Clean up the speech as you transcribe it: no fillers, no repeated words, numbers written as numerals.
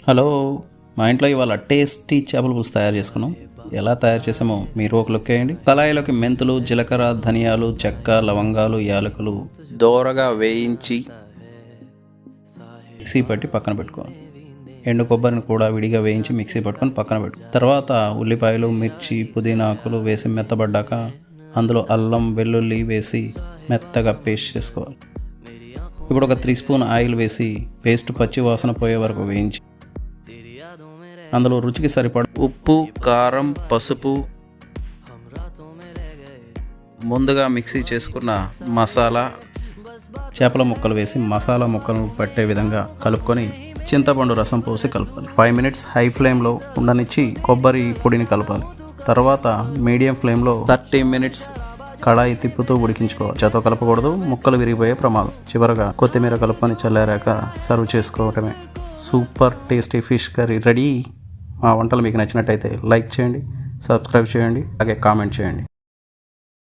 Hello, మా ఇంట్లో ఇవాళ టేస్టీ చేపల పులుసు తయారు చేసుకున్నాం. ఎలా తయారు చేసామో మీరు ఒక లుక్ వేయండి. కళాయిలోకి మెంతులు, జీలకర్ర, ధనియాలు, చెక్క, లవంగాలు, యాలకులు దోరగా వేయించి మిక్సీ పట్టి పక్కన పెట్టుకోవాలి. ఎండు కొబ్బరిని కూడా విడిగా వేయించి మిక్సీ పట్టుకొని పక్కన పెట్టుకోవాలి. తర్వాత ఉల్లిపాయలు, మిర్చి, పుదీనా ఆకులు వేసి మెత్తబడ్డాక అందులో అల్లం, వెల్లుల్లి వేసి మెత్తగా పేస్ట్ చేసుకోవాలి. ఇప్పుడు ఒక 3 స్పూన్ ఆయిల్ వేసి పేస్ట్ పచ్చి వాసన పోయే వరకు వేయించి అందులో రుచికి సరిపడ ఉప్పు, కారం, పసుపు, ముందుగా మిక్సీ చేసుకున్న మసాలా, చేపల ముక్కలు వేసి మసాలా ముక్కలను పట్టే విధంగా కలుపుకొని చింతపండు రసం పోసి కలపాలి. 5 మినిట్స్ హై ఫ్లేమ్లో ఉండనిచ్చి కొబ్బరి పొడిని కలపాలి. తర్వాత మీడియం ఫ్లేమ్లో 30 మినిట్స్ కడాయి తిప్పుతూ ఉడికించుకోవాలి. చేతో కలపకూడదు, ముక్కలు విరిగిపోయే ప్రమాదం. చివరగా కొత్తిమీర కలుపుకొని చల్లారాక సర్వ్ చేసుకోవటమే. Super tasty fish curry ready. మా వంటలు మీకు నచ్చినట్టయితే లైక్ చేయండి, సబ్స్క్రైబ్ చేయండి, అలాగే కామెంట్ చేయండి.